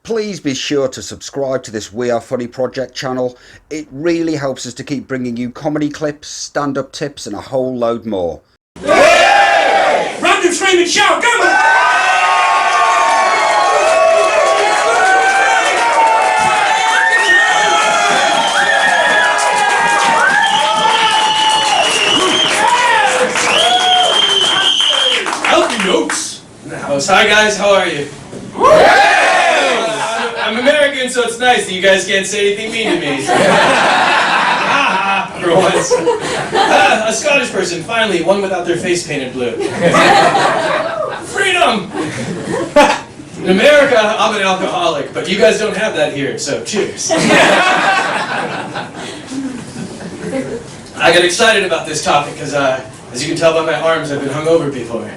Please be sure to subscribe to this We Are Funny Project channel. It really helps us to keep bringing you comedy clips, stand-up tips and a whole load more. Hey! Run the scream and shout, come on! Notes in the house. Hi guys, how are you? I'm American, so it's nice that you guys can't say anything mean to me. For once. A Scottish person, finally, one without their face painted blue. Freedom! In America, I'm an alcoholic, but you guys don't have that here, so cheers. I got excited about this topic because, as you can tell by my arms, I've been hungover before.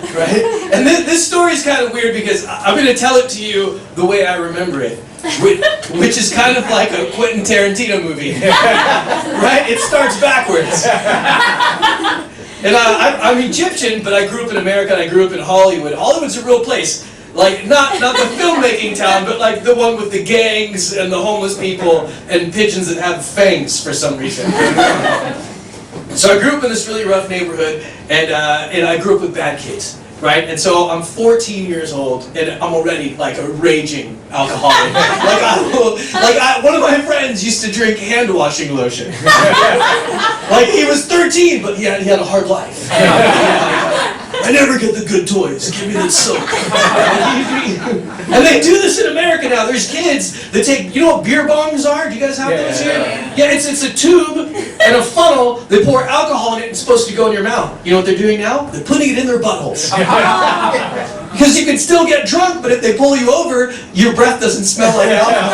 Right? And this story is kind of weird because I'm going to tell it to you the way I remember it, which is kind of like a Quentin Tarantino movie. Right? It starts backwards. And I'm Egyptian, but I grew up in America and I grew up in Hollywood. Hollywood's a real place. Like, not the filmmaking town, but like the one with the gangs and the homeless people and pigeons that have fangs for some reason. So I grew up in this really rough neighborhood, and I grew up with bad kids, right? And so I'm 14 years old, and I'm already like a raging alcoholic. One of my friends used to drink hand washing lotion. Like he was 13, but he had a hard life. I never get the good toys. Give me that soap. And they do this in America now. There's kids that take, you know what beer bongs are? Do you guys have those here? Yeah, it's a tube and a funnel. They pour alcohol in it and it's supposed to go in your mouth. You know what they're doing now? They're putting it in their buttholes. Because you can still get drunk, but if they pull you over, your breath doesn't smell like alcohol.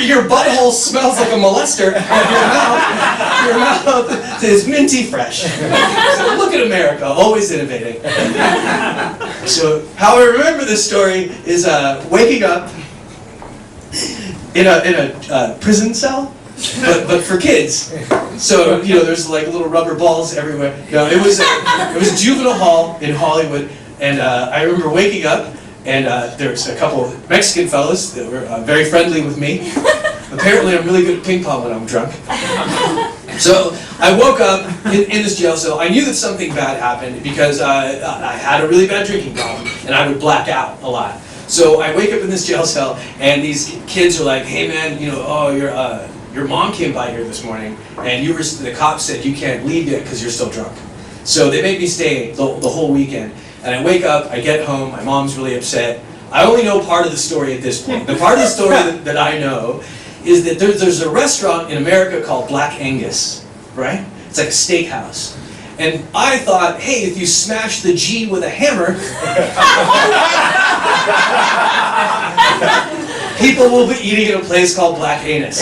Your butthole smells like a molester. Your mouth is minty fresh. So look at America, always innovating. So how I remember this story is waking up in a prison cell, but for kids. So there's like little rubber balls everywhere. No, it was a juvenile hall in Hollywood, and I remember waking up. And there was a couple of Mexican fellas that were very friendly with me. Apparently I'm really good at ping pong when I'm drunk. So I woke up in this jail cell. I knew that something bad happened because I had a really bad drinking problem and I would black out a lot. So I wake up in this jail cell and these kids are like, hey man, your mom came by here this morning and the cops said you can't leave yet because you're still drunk. So they made me stay the whole weekend. And I wake up, I get home, my mom's really upset. I only know part of the story at this point. The part of the story that I know is that there's a restaurant in America called Black Angus, right? It's like a steakhouse. And I thought, hey, if you smash the G with a hammer, people will be eating at a place called Black Anus.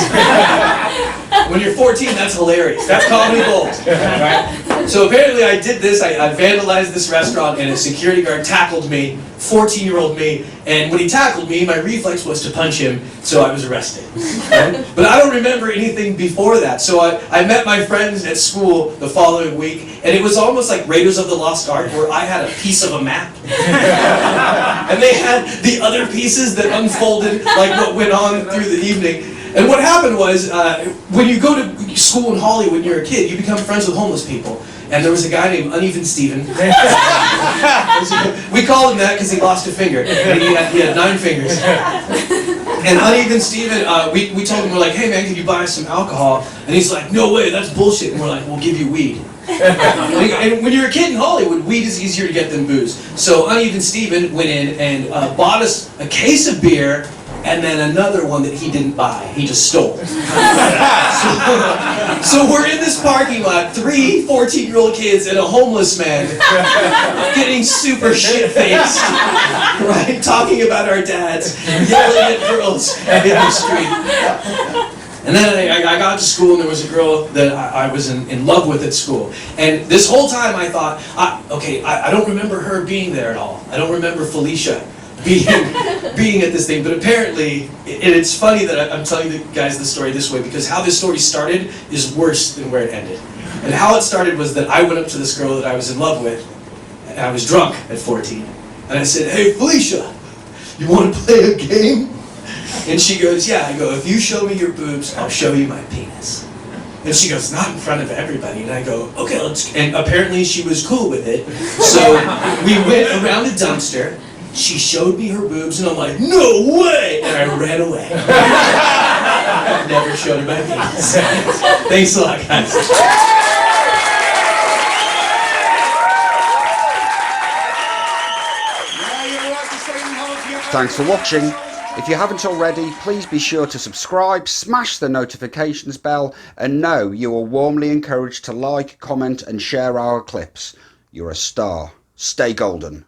When you're 14, that's hilarious. That's comedy gold. Right? So apparently I did this, I vandalized this restaurant and a security guard tackled me, 14-year-old me, and when he tackled me, my reflex was to punch him, so I was arrested. Right? But I don't remember anything before that. So I met my friends at school the following week, and it was almost like Raiders of the Lost Ark, where I had a piece of a map, and they had the other pieces that unfolded, like what went on through the evening. And what happened was, when you go to school in Hollywood when you're a kid, you become friends with homeless people. And there was a guy named Uneven Steven. We called him that because he lost a finger. And he had 9 fingers. And Uneven Steven, we told him, we're like, hey man, can you buy us some alcohol? And he's like, no way, that's bullshit. And we're like, we'll give you weed. And when you're a kid in Hollywood, weed is easier to get than booze. So Uneven Steven went in and bought us a case of beer, and then another one that he didn't buy. He just stole. So we're in this parking lot, 3 14-year-old kids and a homeless man getting super shit-faced, right? Talking about our dads, yelling at girls in the street. And then I got to school and there was a girl that I was in love with at school. And this whole time I thought, I don't remember her being there at all. I don't remember Felicia being at this thing, but apparently, and it's funny that I'm telling you guys the story this way because how this story started is worse than where it ended. And how it started was that I went up to this girl that I was in love with, and I was drunk at 14, And I said, "Hey, Felicia, you want to play a game?" And she goes, "Yeah." I go, "If you show me your boobs, I'll show you my penis." And she goes, "Not in front of everybody." And I go, "Okay, let's." And apparently she was cool with it. So we went around a dumpster. She showed me her boobs, and I'm like, "No way!" And I ran away. Never showed her my penis. Thanks a lot, guys. Thanks for watching. If you haven't already, please be sure to subscribe, smash the notifications bell, and know you are warmly encouraged to like, comment and share our clips. You're a star. Stay golden.